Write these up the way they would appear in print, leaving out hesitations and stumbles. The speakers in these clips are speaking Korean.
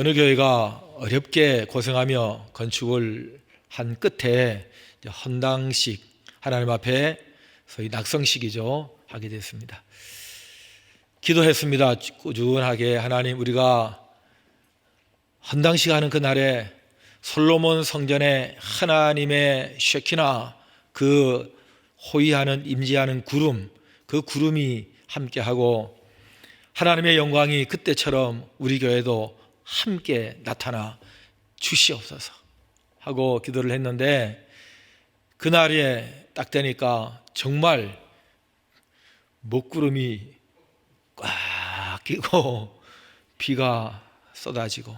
어느 교회가 어렵게 고생하며 건축을 한 끝에 헌당식, 하나님 앞에 소위 낙성식이죠, 하게 됐습니다. 기도했습니다. 꾸준하게 하나님, 우리가 헌당식 하는 그날에 솔로몬 성전에 하나님의 쉐키나, 그 호위하는 임재하는 구름, 그 구름이 함께하고 하나님의 영광이 그때처럼 우리 교회도 함께 나타나 주시옵소서 하고 기도를 했는데, 그날에 딱 되니까 정말 먹구름이 꽉 끼고 비가 쏟아지고,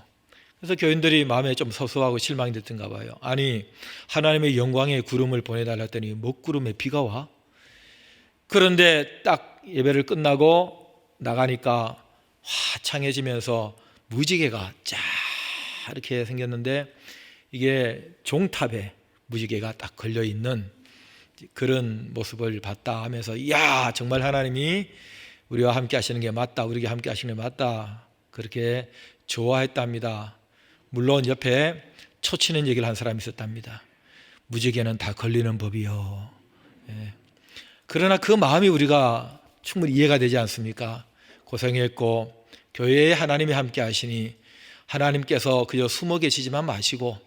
그래서 교인들이 마음에 좀 섭섭하고 실망이 됐던가 봐요. 아니, 하나님의 영광의 구름을 보내달라 했더니 먹구름에 비가 와? 그런데 딱 예배를 끝나고 나가니까 화창해지면서 무지개가 쫙 이렇게 생겼는데, 이게 종탑에 무지개가 딱 걸려있는 그런 모습을 봤다 하면서, 이야, 정말 하나님이 우리와 함께 하시는 게 맞다, 우리에게 함께 하시는 게 맞다, 그렇게 좋아했답니다. 물론 옆에 초치는 얘기를 한 사람이 있었답니다. 무지개는 다 걸리는 법이요. 예. 그러나 그 마음이 우리가 충분히 이해가 되지 않습니까? 고생했고 교회에 하나님이 함께 하시니 하나님께서 그저 숨어 계시지만 마시고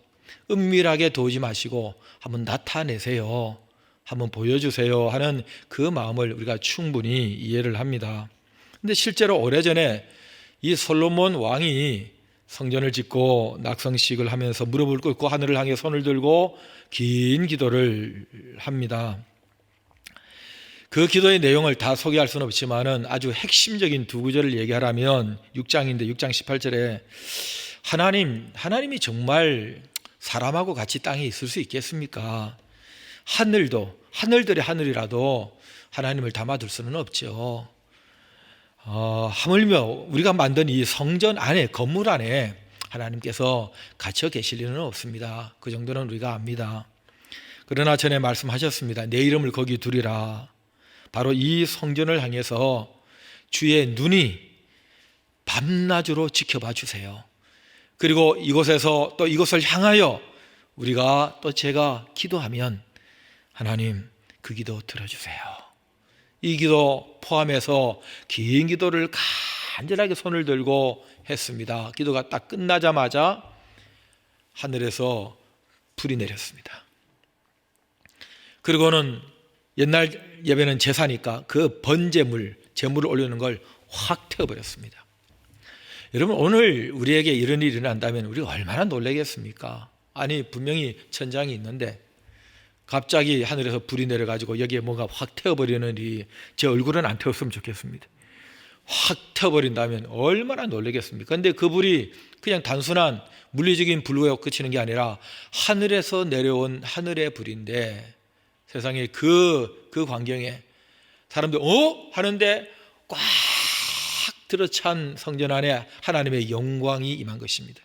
은밀하게 도우지 마시고 한번 나타내세요, 한번 보여주세요 하는 그 마음을 우리가 충분히 이해를 합니다. 근데 실제로 오래전에 이 솔로몬 왕이 성전을 짓고 낙성식을 하면서 무릎을 꿇고 하늘을 향해 손을 들고 긴 기도를 합니다. 그 기도의 내용을 다 소개할 수는 없지만은 아주 핵심적인 두 구절을 얘기하라면 6장인데 6장 18절에 하나님이 정말 사람하고 같이 땅에 있을 수 있겠습니까? 하늘들의 하늘이라도 하나님을 담아둘 수는 없죠. 하물며 우리가 만든 이 성전 안에, 건물 안에 하나님께서 갇혀 계실 리는 없습니다. 그 정도는 우리가 압니다. 그러나 전에 말씀하셨습니다. 내 이름을 거기 두리라. 바로 이 성전을 향해서 주의 눈이 밤낮으로 지켜봐 주세요. 그리고 이곳에서 또 이곳을 향하여 우리가 또 제가 기도하면 하나님 그 기도 들어주세요. 이 기도 포함해서 긴 기도를 간절하게 손을 들고 했습니다. 기도가 딱 끝나자마자 하늘에서 불이 내렸습니다. 그리고는 옛날 예배는 제사니까 그 번제물, 제물을 올리는 걸 확 태워버렸습니다. 여러분, 오늘 우리에게 이런 일이 일어난다면 우리가 얼마나 놀라겠습니까? 아니, 분명히 천장이 있는데 갑자기 하늘에서 불이 내려가지고 여기에 뭔가 확 태워버리는 일이, 제 얼굴은 안 태웠으면 좋겠습니다. 확 태워버린다면 얼마나 놀라겠습니까? 그런데 그 불이 그냥 단순한 물리적인 불로 그치는 게 아니라 하늘에서 내려온 하늘의 불인데, 세상에 그 광경에 사람들 하는데 꽉 들어찬 성전 안에 하나님의 영광이 임한 것입니다.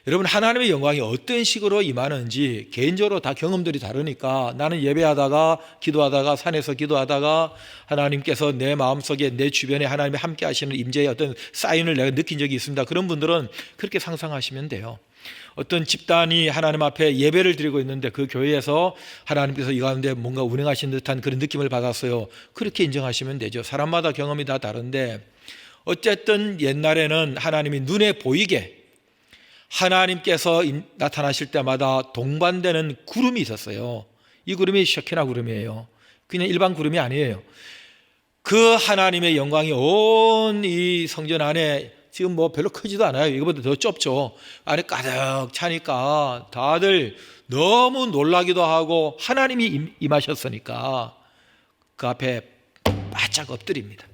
여러분, 하나님의 영광이 어떤 식으로 임하는지 개인적으로 다 경험들이 다르니까, 나는 예배하다가 기도하다가 산에서 기도하다가 하나님께서 내 마음속에, 내 주변에 하나님이 함께 하시는 임재의 어떤 사인을 내가 느낀 적이 있습니다. 그런 분들은 그렇게 상상하시면 돼요. 어떤 집단이 하나님 앞에 예배를 드리고 있는데 그 교회에서 하나님께서 이 가운데 뭔가 운행하신 듯한 그런 느낌을 받았어요. 그렇게 인정하시면 되죠. 사람마다 경험이 다 다른데, 어쨌든 옛날에는 하나님이 눈에 보이게 하나님께서 나타나실 때마다 동반되는 구름이 있었어요. 이 구름이 셔키나 구름이에요. 그냥 일반 구름이 아니에요. 그 하나님의 영광이 온 이 성전 안에, 지금 뭐 별로 크지도 않아요. 이거보다 더 좁죠. 안에 가득 차니까 다들 너무 놀라기도 하고, 하나님이 임하셨으니까 그 앞에 바짝 엎드립니다.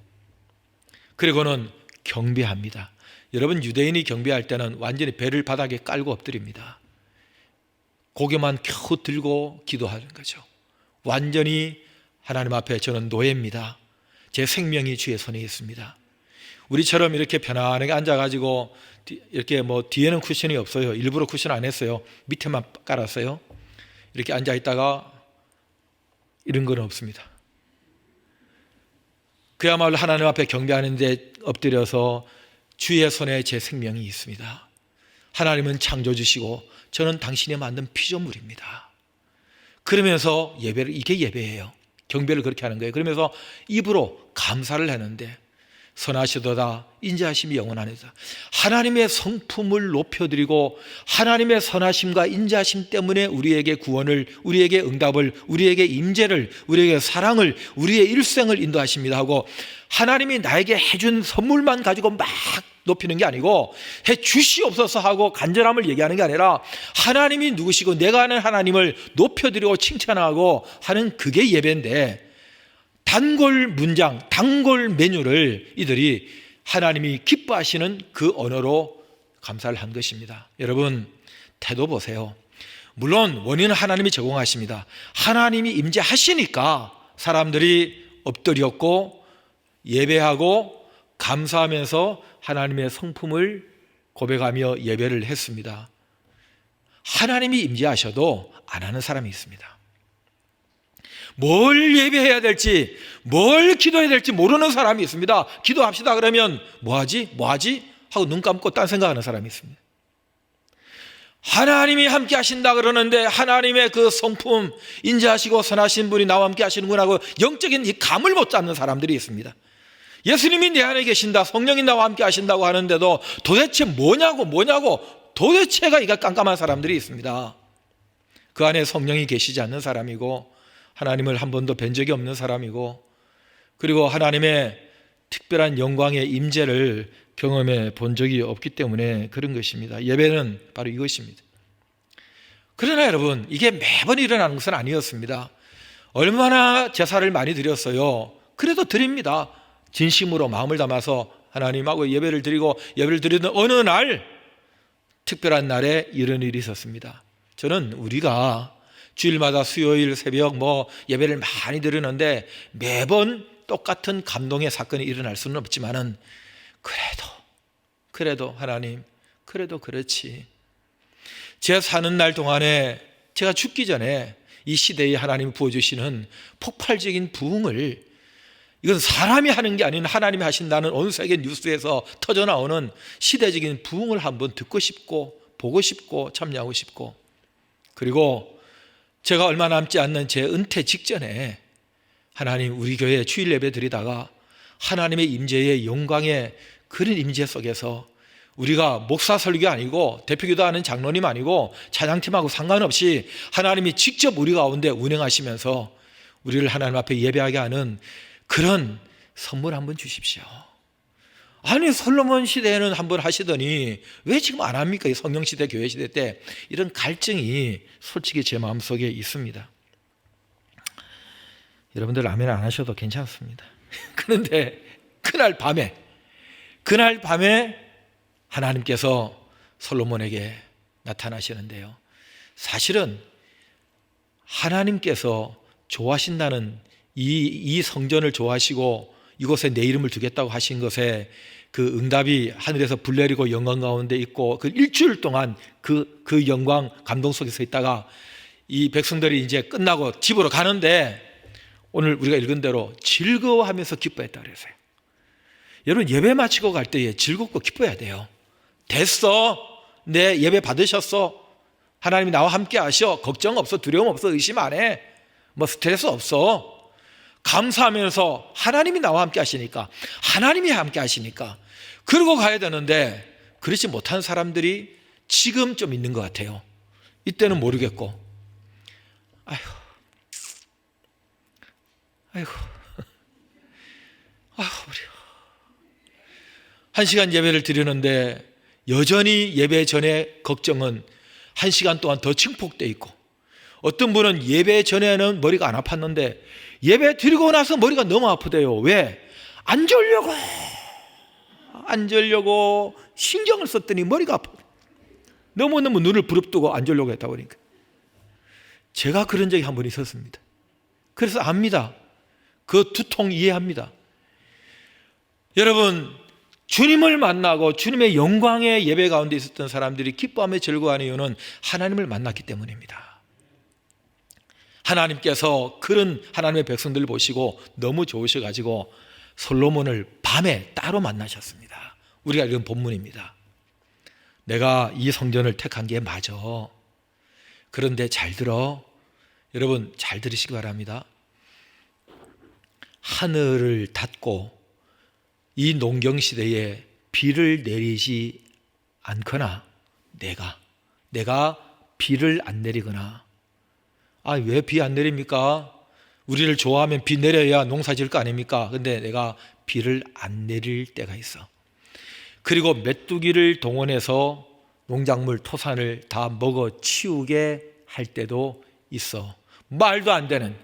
그리고는 경배합니다. 여러분, 유대인이 경배할 때는 완전히 배를 바닥에 깔고 엎드립니다. 고개만 겨우 들고 기도하는 거죠. 완전히 하나님 앞에 저는 노예입니다. 제 생명이 주의 손에 있습니다. 우리처럼 이렇게 편안하게 앉아가지고 이렇게 뭐 뒤에는 쿠션이 없어요. 일부러 쿠션 안 했어요. 밑에만 깔았어요. 이렇게 앉아있다가 이런 건 없습니다. 그야말로 하나님 앞에 경배하는데 엎드려서 주의 손에 제 생명이 있습니다. 하나님은 창조주시고 저는 당신이 만든 피조물입니다. 그러면서 예배를, 이게 예배예요. 경배를 그렇게 하는 거예요. 그러면서 입으로 감사를 하는데 선하시도다 인자하심이 영원하니라. 하나님의 성품을 높여드리고 하나님의 선하심과 인자하심 때문에 우리에게 구원을, 우리에게 응답을, 우리에게 임재를, 우리에게 사랑을, 우리의 일생을 인도하십니다 하고, 하나님이 나에게 해준 선물만 가지고 막 높이는 게 아니고 해 주시옵소서 하고 간절함을 얘기하는 게 아니라 하나님이 누구시고 내가 아는 하나님을 높여드리고 칭찬하고 하는 그게 예배인데, 단골 문장, 단골 메뉴를 이들이 하나님이 기뻐하시는 그 언어로 감사를 한 것입니다. 여러분, 태도 보세요. 물론 원인은 하나님이 제공하십니다. 하나님이 임재하시니까 사람들이 엎드렸고 예배하고 감사하면서 하나님의 성품을 고백하며 예배를 했습니다. 하나님이 임재하셔도 안 하는 사람이 있습니다. 뭘 예배해야 될지, 뭘 기도해야 될지 모르는 사람이 있습니다. 기도합시다 그러면 뭐하지 하고 눈 감고 딴 생각하는 사람이 있습니다. 하나님이 함께 하신다 그러는데 하나님의 그 성품, 인자하시고 선하신 분이 나와 함께 하시는구나 하고 영적인 이 감을 못 잡는 사람들이 있습니다. 예수님이 내 안에 계신다, 성령이 나와 함께 하신다고 하는데도 도대체 뭐냐고 도대체가 이가 깜깜한 사람들이 있습니다. 그 안에 성령이 계시지 않는 사람이고 하나님을 한 번도 뵌 적이 없는 사람이고, 그리고 하나님의 특별한 영광의 임재를 경험해 본 적이 없기 때문에 그런 것입니다. 예배는 바로 이것입니다. 그러나 여러분, 이게 매번 일어나는 것은 아니었습니다. 얼마나 제사를 많이 드렸어요. 그래도 드립니다. 진심으로 마음을 담아서 하나님하고 예배를 드리고, 예배를 드리는 어느 날, 특별한 날에 이런 일이 있었습니다. 저는 우리가 주일마다 수요일 새벽 예배를 많이 드리는데 매번 똑같은 감동의 사건이 일어날 수는 없지만은 그래도 하나님, 그래도 그렇지. 제가 사는 날 동안에, 제가 죽기 전에 이 시대에 하나님이 부어주시는 폭발적인 부흥을, 이건 사람이 하는 게 아닌 하나님이 하신다는 온 세계 뉴스에서 터져나오는 시대적인 부흥을 한번 듣고 싶고 보고 싶고 참여하고 싶고, 그리고 제가 얼마 남지 않는 제 은퇴 직전에 하나님, 우리 교회 주일 예배 드리다가 하나님의 임재의 영광의 그런 임재 속에서 우리가 목사 설교 아니고 대표기도하는 장로님 아니고 찬양팀하고 상관없이 하나님이 직접 우리 가운데 운행하시면서 우리를 하나님 앞에 예배하게 하는 그런 선물 한번 주십시오. 아니, 솔로몬 시대에는 한번 하시더니 왜 지금 안 합니까? 이 성령시대, 교회시대 때 이런 갈증이 솔직히 제 마음속에 있습니다. 여러분들 아멘 안 하셔도 괜찮습니다. 그런데 그날 밤에 하나님께서 솔로몬에게 나타나시는데요, 사실은 하나님께서 좋아하신다는 이 성전을 좋아하시고 이곳에 내 이름을 두겠다고 하신 것에 그 응답이 하늘에서 불 내리고 영광 가운데 있고 그 일주일 동안 그 영광 감동 속에서 있다가 이 백성들이 이제 끝나고 집으로 가는데 오늘 우리가 읽은 대로 즐거워하면서 기뻐했다 그랬어요. 여러분, 예배 마치고 갈 때에 즐겁고 기뻐해야 돼요. 됐어, 내 예배 받으셨어, 하나님이 나와 함께 하셔, 걱정 없어, 두려움 없어, 의심 안 해, 스트레스 없어. 감사하면서 하나님이 나와 함께 하시니까, 하나님이 함께 하시니까 그러고 가야 되는데, 그렇지 못한 사람들이 지금 좀 있는 것 같아요. 이때는 모르겠고, 아이고 우리 1시간 예배를 드리는데 여전히 예배 전에 걱정은 1시간 동안 더 증폭되어 있고, 어떤 분은 예배 전에는 머리가 안 아팠는데 예배 드리고 나서 머리가 너무 아프대요. 왜? 안 졸려고 신경을 썼더니 머리가 아파. 너무너무 눈을 부릅뜨고 안 졸려고 했다 보니까. 제가 그런 적이 한 번 있었습니다. 그래서 압니다. 그 두통 이해합니다. 여러분, 주님을 만나고 주님의 영광의 예배 가운데 있었던 사람들이 기뻐하며 즐거워하는 이유는 하나님을 만났기 때문입니다. 하나님께서 그런 하나님의 백성들을 보시고 너무 좋으셔가지고 솔로몬을 밤에 따로 만나셨습니다. 우리가 읽은 본문입니다. 내가 이 성전을 택한 게 맞아. 그런데 잘 들어. 여러분 잘 들으시기 바랍니다. 하늘을 닫고 이 농경시대에 비를 내리지 않거나 내가 비를 안 내리거나, 왜 비 안 내립니까? 우리를 좋아하면 비 내려야 농사 지을 거 아닙니까? 근데 내가 비를 안 내릴 때가 있어. 그리고 메뚜기를 동원해서 농작물 토산을 다 먹어 치우게 할 때도 있어. 말도 안 되는.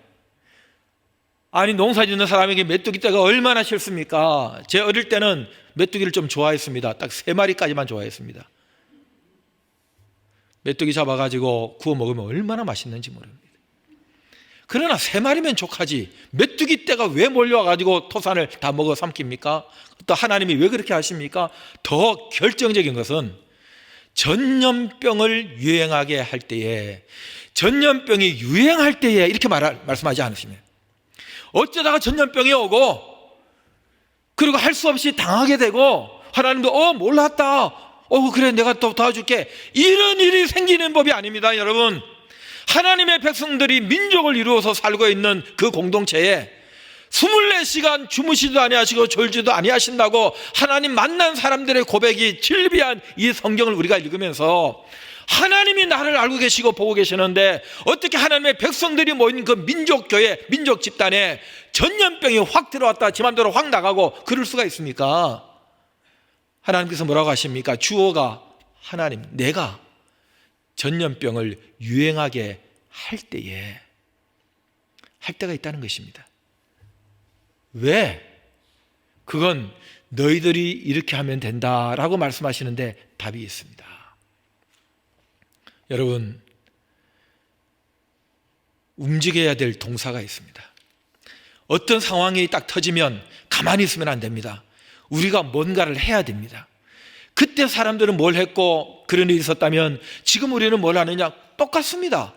아니, 농사 짓는 사람에게 메뚜기 떼가 얼마나 싫습니까? 제 어릴 때는 메뚜기를 좀 좋아했습니다. 딱 3마리까지만 좋아했습니다. 메뚜기 잡아가지고 구워 먹으면 얼마나 맛있는지 모릅니다. 그러나 3마리면 족하지 메뚜기 떼가 왜 몰려와가지고 토산을 다 먹어 삼킵니까? 또 하나님이 왜 그렇게 하십니까? 더 결정적인 것은 전염병을 유행하게 할 때에, 전염병이 유행할 때에 이렇게 말씀하지 않으시면, 어쩌다가 전염병이 오고 그리고 할 수 없이 당하게 되고 하나님도 몰랐다, 그래 내가 또 도와줄게, 이런 일이 생기는 법이 아닙니다. 여러분, 하나님의 백성들이 민족을 이루어서 살고 있는 그 공동체에 24시간 주무시지도 아니하시고 졸지도 아니하신다고 하나님 만난 사람들의 고백이 질비한 이 성경을 우리가 읽으면서, 하나님이 나를 알고 계시고 보고 계시는데 어떻게 하나님의 백성들이 모인 그 민족교회, 민족 집단에 전염병이 확 들어왔다 지 맘대로 확 나가고 그럴 수가 있습니까? 하나님께서 뭐라고 하십니까? 주어가 하나님, 내가 전염병을 유행하게 할 때가 있다는 것입니다. 왜? 그건 너희들이 이렇게 하면 된다라고 말씀하시는데 답이 있습니다. 여러분, 움직여야 될 동사가 있습니다. 어떤 상황이 딱 터지면 가만히 있으면 안 됩니다. 우리가 뭔가를 해야 됩니다. 그때 사람들은 뭘 했고 그런 일이 있었다면 지금 우리는 뭘 하느냐? 똑같습니다.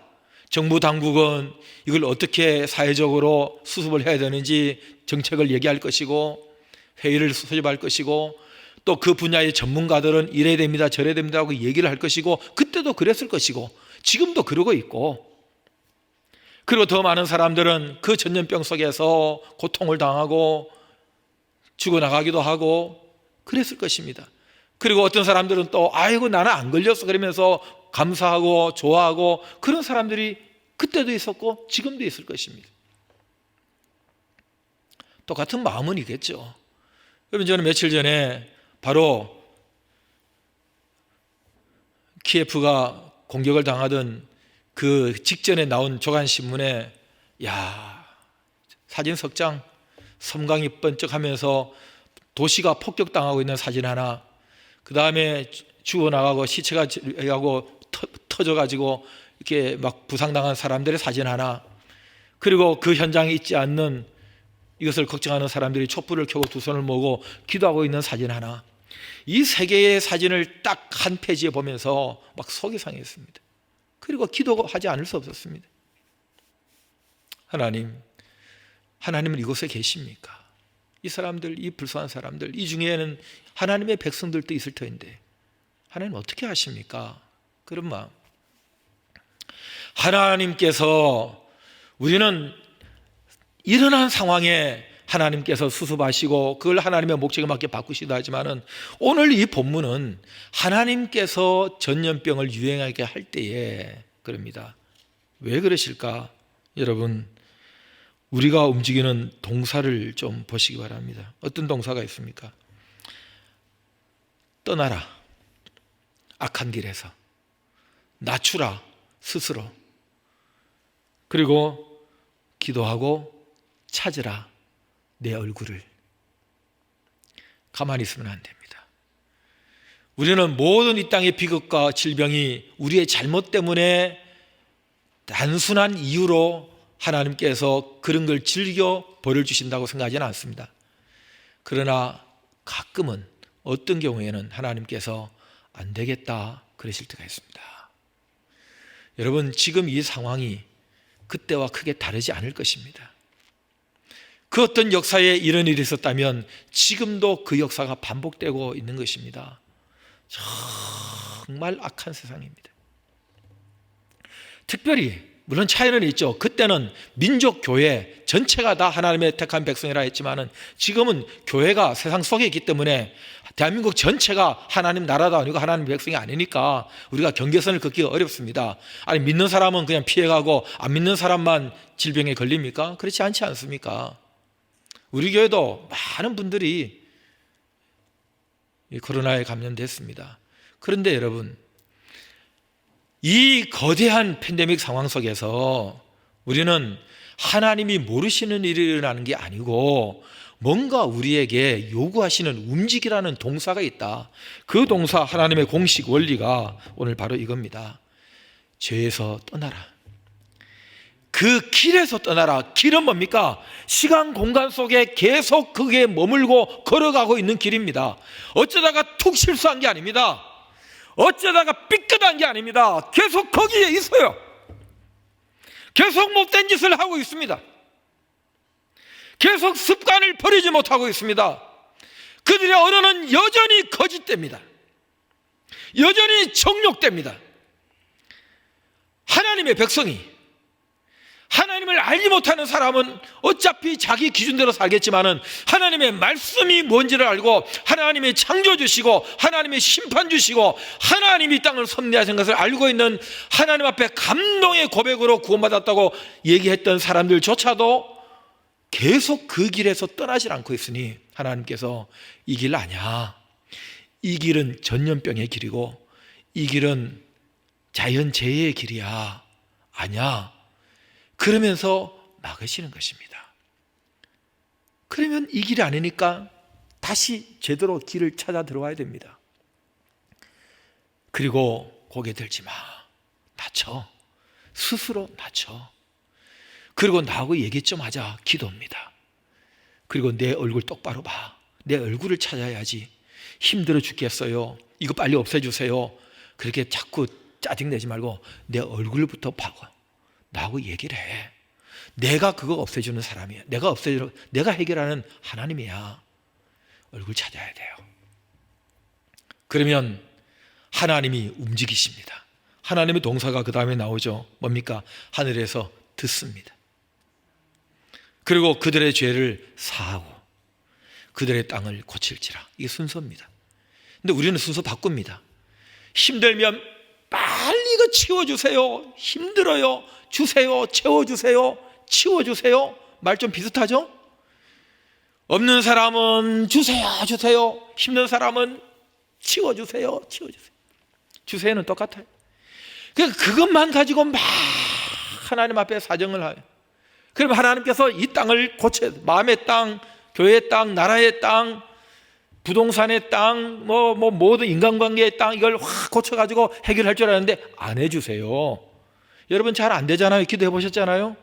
정부 당국은 이걸 어떻게 사회적으로 수습을 해야 되는지 정책을 얘기할 것이고 회의를 소집할 것이고, 또 그 분야의 전문가들은 이래야 됩니다 저래야 됩니다 하고 얘기를 할 것이고, 그때도 그랬을 것이고 지금도 그러고 있고, 그리고 더 많은 사람들은 그 전염병 속에서 고통을 당하고 죽어나가기도 하고 그랬을 것입니다. 그리고 어떤 사람들은 또 아이고 나는 안 걸렸어 그러면서 감사하고 좋아하고 그런 사람들이 그때도 있었고 지금도 있을 것입니다. 똑같은 마음은 있겠죠. 여러분, 저는 며칠 전에 바로 키예프가 공격을 당하던 그 직전에 나온 조간신문에 사진 석장, 섬광이 번쩍하면서 도시가 폭격당하고 있는 사진 하나, 그 다음에 죽어나가고 시체가 터져가지고 이렇게 막 부상당한 사람들의 사진 하나, 그리고 그 현장에 있지 않는 이것을 걱정하는 사람들이 촛불을 켜고 두 손을 모으고 기도하고 있는 사진 하나, 이 3개의 사진을 딱 한 페이지에 보면서 막 속이 상했습니다. 그리고 기도하지 않을 수 없었습니다. 하나님은 이곳에 계십니까? 이 사람들, 이 불쌍한 사람들, 이 중에는 하나님의 백성들도 있을 터인데 하나님 어떻게 하십니까? 그런 마음. 하나님께서, 우리는 일어난 상황에 하나님께서 수습하시고 그걸 하나님의 목적에 맞게 바꾸시기도 하지만은, 오늘 이 본문은 하나님께서 전염병을 유행하게 할 때에 그럽니다. 왜 그러실까? 여러분, 우리가 움직이는 동사를 좀 보시기 바랍니다. 어떤 동사가 있습니까? 떠나라, 악한 길에서. 낮추라, 스스로. 그리고 기도하고 찾으라, 내 얼굴을. 가만히 있으면 안 됩니다. 우리는 모든 이 땅의 비극과 질병이 우리의 잘못 때문에 단순한 이유로 하나님께서 그런 걸 즐겨 벌을 주신다고 생각하지는 않습니다. 그러나 가끔은, 어떤 경우에는 하나님께서 안 되겠다 그러실 때가 있습니다. 여러분, 지금 이 상황이 그때와 크게 다르지 않을 것입니다. 그 어떤 역사에 이런 일이 있었다면 지금도 그 역사가 반복되고 있는 것입니다. 정말 악한 세상입니다. 특별히 물론 차이는 있죠. 그때는 민족 교회 전체가 다 하나님의 택한 백성이라 했지만은 지금은 교회가 세상 속에 있기 때문에 대한민국 전체가 하나님 나라도 아니고 하나님 백성이 아니니까 우리가 경계선을 긋기가 어렵습니다. 아니 믿는 사람은 그냥 피해가고 안 믿는 사람만 질병에 걸립니까? 그렇지 않지 않습니까? 우리 교회도 많은 분들이 이 코로나에 감염됐습니다. 그런데 여러분, 이 거대한 팬데믹 상황 속에서 우리는 하나님이 모르시는 일이 일어나는 게 아니고 뭔가 우리에게 요구하시는 움직이라는 동사가 있다. 그 동사, 하나님의 공식 원리가 오늘 바로 이겁니다. 죄에서 떠나라. 그 길에서 떠나라. 길은 뭡니까? 시간 공간 속에 계속 그게 머물고 걸어가고 있는 길입니다. 어쩌다가 툭 실수한 게 아닙니다. 어쩌다가 삐끗한 게 아닙니다. 계속 거기에 있어요. 계속 못된 짓을 하고 있습니다. 계속 습관을 버리지 못하고 있습니다. 그들의 언어는 여전히 거짓됩니다. 여전히 정욕됩니다. 하나님의 백성이, 하나님을 알지 못하는 사람은 어차피 자기 기준대로 살겠지만은 하나님의 말씀이 뭔지를 알고 하나님이 창조주시고 하나님이 심판주시고 하나님이 땅을 섭리하신 것을 알고 있는 하나님 앞에 감동의 고백으로 구원받았다고 얘기했던 사람들조차도 계속 그 길에서 떠나질 않고 있으니 하나님께서 이 길 아니야. 이 길은 전염병의 길이고 이 길은 자연재해의 길이야. 아니야. 그러면서 막으시는 것입니다. 그러면 이 길이 아니니까 다시 제대로 길을 찾아 들어와야 됩니다. 그리고 고개 들지 마. 낮춰. 스스로 낮춰. 그리고 나하고 얘기 좀 하자. 기도입니다. 그리고 내 얼굴 똑바로 봐. 내 얼굴을 찾아야지. 힘들어 죽겠어요. 이거 빨리 없애주세요. 그렇게 자꾸 짜증내지 말고 내 얼굴부터 봐고 나하고 얘기를 해. 내가 그거 없애주는 사람이야. 내가 해결하는 하나님이야. 얼굴 찾아야 돼요. 그러면 하나님이 움직이십니다. 하나님의 동사가 그 다음에 나오죠. 뭡니까? 하늘에서 듣습니다. 그리고 그들의 죄를 사하고 그들의 땅을 고칠지라. 이게 순서입니다. 근데 우리는 순서 바꿉니다. 힘들면 빨리 이거 치워주세요. 힘들어요. 주세요. 채워주세요. 치워주세요. 말 좀 비슷하죠? 없는 사람은 주세요. 주세요. 힘든 사람은 치워주세요. 치워주세요. 주세요는 똑같아요. 그것만 가지고 막 하나님 앞에 사정을 해요. 그럼 하나님께서 이 땅을 고쳐, 마음의 땅, 교회의 땅, 나라의 땅, 부동산의 땅, 모든 인간관계의 땅, 이걸 확 고쳐가지고 해결할 줄 알았는데 안 해주세요. 여러분 잘 안 되잖아요. 기도해 보셨잖아요.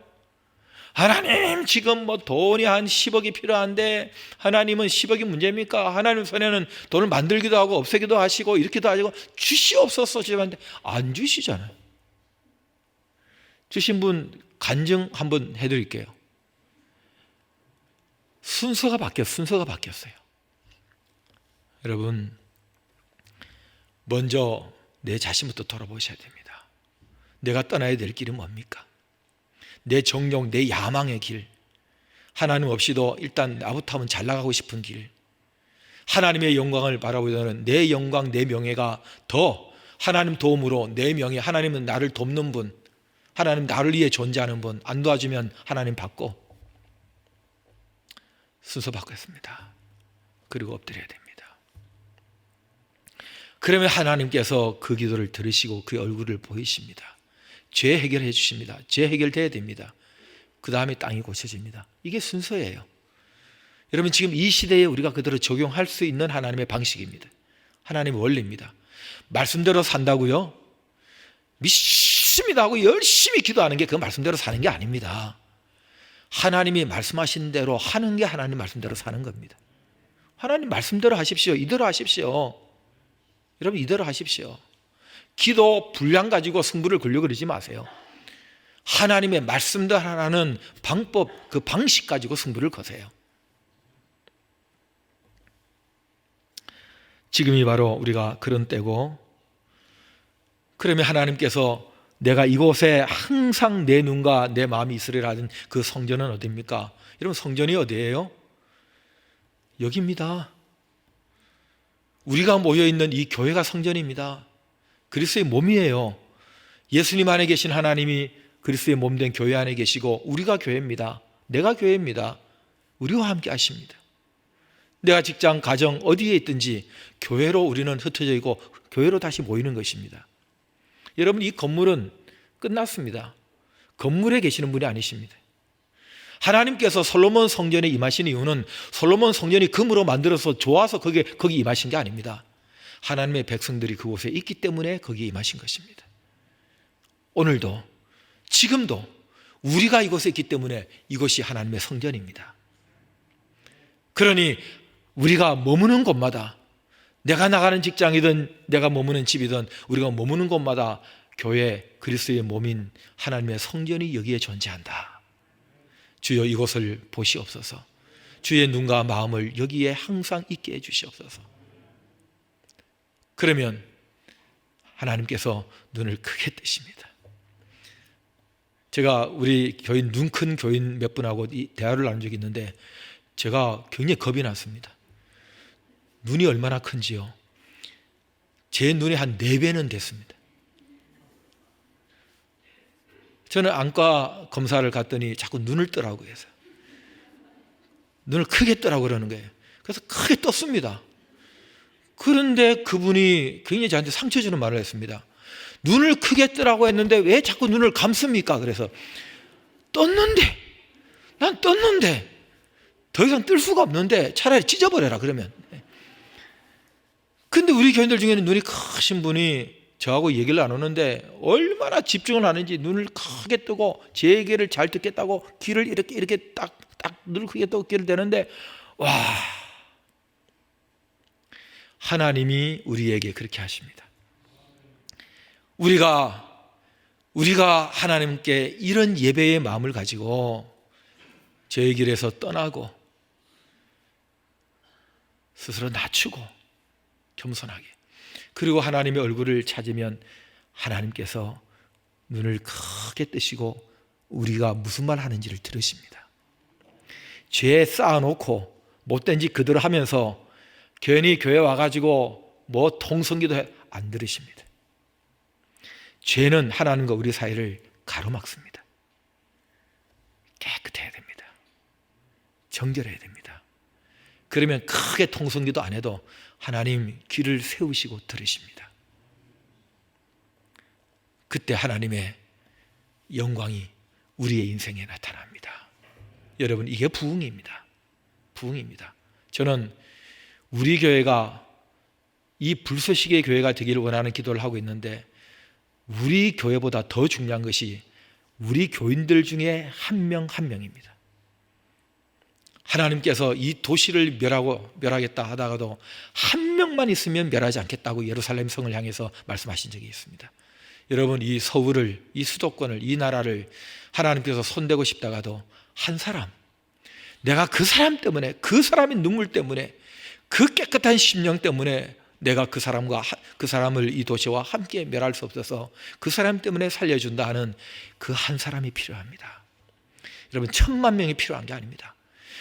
하나님 지금 돈이 한 10억이 필요한데 하나님은 10억이 문제입니까? 하나님 손에는 돈을 만들기도 하고 없애기도 하시고 이렇게도 하시고 주시옵소서 주셨는데 안 주시잖아요. 주신 분 간증 한번 해드릴게요. 순서가 바뀌었어요. 여러분 먼저 내 자신부터 돌아보셔야 됩니다. 내가 떠나야 될 길이 뭡니까? 내 정욕, 내 야망의 길, 하나님 없이도 일단 나부터 하면 잘 나가고 싶은 길, 하나님의 영광을 바라보려는 내 영광, 내 명예가 더 하나님 도움으로 내 명예, 하나님은 나를 돕는 분, 하나님 나를 위해 존재하는 분, 안 도와주면 하나님 받고 순서 바꾸었습니다. 그리고 엎드려야 됩니다. 그러면 하나님께서 그 기도를 들으시고 그 얼굴을 보이십니다. 죄 해결해 주십니다. 죄 해결돼야 됩니다. 그 다음에 땅이 고쳐집니다. 이게 순서예요. 여러분 지금 이 시대에 우리가 그대로 적용할 수 있는 하나님의 방식입니다. 하나님의 원리입니다. 말씀대로 산다고요? 믿습니다 하고 열심히 기도하는 게 그 말씀대로 사는 게 아닙니다. 하나님이 말씀하신 대로 하는 게 하나님 말씀대로 사는 겁니다. 하나님 말씀대로 하십시오. 이대로 하십시오. 여러분 이대로 하십시오. 기도 분량 가지고 승부를 걸려고 그러지 마세요. 하나님의 말씀대로 하는 방법, 그 방식 가지고 승부를 거세요. 지금이 바로 우리가 그런 때고 그러면 하나님께서 내가 이곳에 항상 내 눈과 내 마음이 있으리라 하는 그 성전은 어디입니까? 여러분, 성전이 어디예요? 여기입니다. 우리가 모여있는 이 교회가 성전입니다. 그리스도의 몸이에요. 예수님 안에 계신 하나님이 그리스도의 몸된 교회 안에 계시고 우리가 교회입니다. 내가 교회입니다. 우리와 함께 하십니다. 내가 직장, 가정 어디에 있든지 교회로 우리는 흩어져 있고 교회로 다시 모이는 것입니다. 여러분, 이 건물은 끝났습니다. 건물에 계시는 분이 아니십니다. 하나님께서 솔로몬 성전에 임하신 이유는 솔로몬 성전이 금으로 만들어서 좋아서 거기 임하신 게 아닙니다. 하나님의 백성들이 그곳에 있기 때문에 거기에 임하신 것입니다. 오늘도, 지금도 우리가 이곳에 있기 때문에 이곳이 하나님의 성전입니다. 그러니 우리가 머무는 곳마다, 내가 나가는 직장이든 내가 머무는 집이든 우리가 머무는 곳마다 교회, 그리스도의 몸인 하나님의 성전이 여기에 존재한다. 주여, 이곳을 보시옵소서. 주의 눈과 마음을 여기에 항상 있게 해주시옵소서. 그러면 하나님께서 눈을 크게 뜨십니다. 제가 우리 교인, 눈 큰 교인 몇 분하고 대화를 나눈 적이 있는데 제가 굉장히 겁이 났습니다. 눈이 얼마나 큰지요? 제 눈이 한 4배는 됐습니다. 저는 안과 검사를 갔더니 자꾸 눈을 뜨라고 해서 눈을 크게 뜨라고 그러는 거예요. 그래서 크게 떴습니다. 그런데 그분이 굉장히 저한테 상처 주는 말을 했습니다. 눈을 크게 뜨라고 했는데 왜 자꾸 눈을 감습니까? 그래서 난 떴는데 더 이상 뜰 수가 없는데 차라리 찢어버려라 그러면. 근데 우리 교인들 중에는 눈이 크신 분이 저하고 얘기를 나누는데 얼마나 집중을 하는지 눈을 크게 뜨고 제 얘기를 잘 듣겠다고 귀를 이렇게 딱 눈을 크게 뜨고 귀를 대는데, 와, 하나님이 우리에게 그렇게 하십니다. 우리가 하나님께 이런 예배의 마음을 가지고 저의 길에서 떠나고 스스로 낮추고 겸손하게, 그리고 하나님의 얼굴을 찾으면 하나님께서 눈을 크게 뜨시고 우리가 무슨 말 하는지를 들으십니다. 죄 쌓아놓고 못된 짓 그대로 하면서 괜히 교회 와가지고 뭐 통성기도 안 들으십니다. 죄는 하나님과 우리 사이를 가로막습니다. 깨끗해야 됩니다. 정결해야 됩니다. 그러면 크게 통성기도 안 해도 하나님 귀를 세우시고 들으십니다. 그때 하나님의 영광이 우리의 인생에 나타납니다. 여러분, 이게 부흥입니다. 부흥입니다. 저는 우리 교회가 이 불쏘시개의 교회가 되기를 원하는 기도를 하고 있는데, 우리 교회보다 더 중요한 것이 우리 교인들 중에 한 명 한 명입니다. 하나님께서 이 도시를 멸하겠다 하다가도 한 명만 있으면 멸하지 않겠다고 예루살렘 성을 향해서 말씀하신 적이 있습니다. 여러분, 이 서울을, 이 수도권을, 이 나라를 하나님께서 손대고 싶다가도 한 사람, 내가 그 사람 때문에, 그 사람의 눈물 때문에, 그 깨끗한 심령 때문에 내가 그 사람을 이 도시와 함께 멸할 수 없어서 그 사람 때문에 살려준다 하는 그 한 사람이 필요합니다. 여러분, 1000만 명이 필요한 게 아닙니다.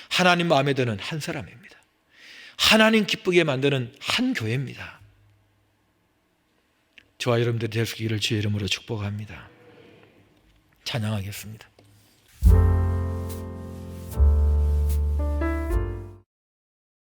하나님 마음에 드는 한 사람입니다. 하나님 기쁘게 만드는 한 교회입니다. 저와 여러분들이 될 수 있기를 주의 이름으로 축복합니다. 찬양하겠습니다.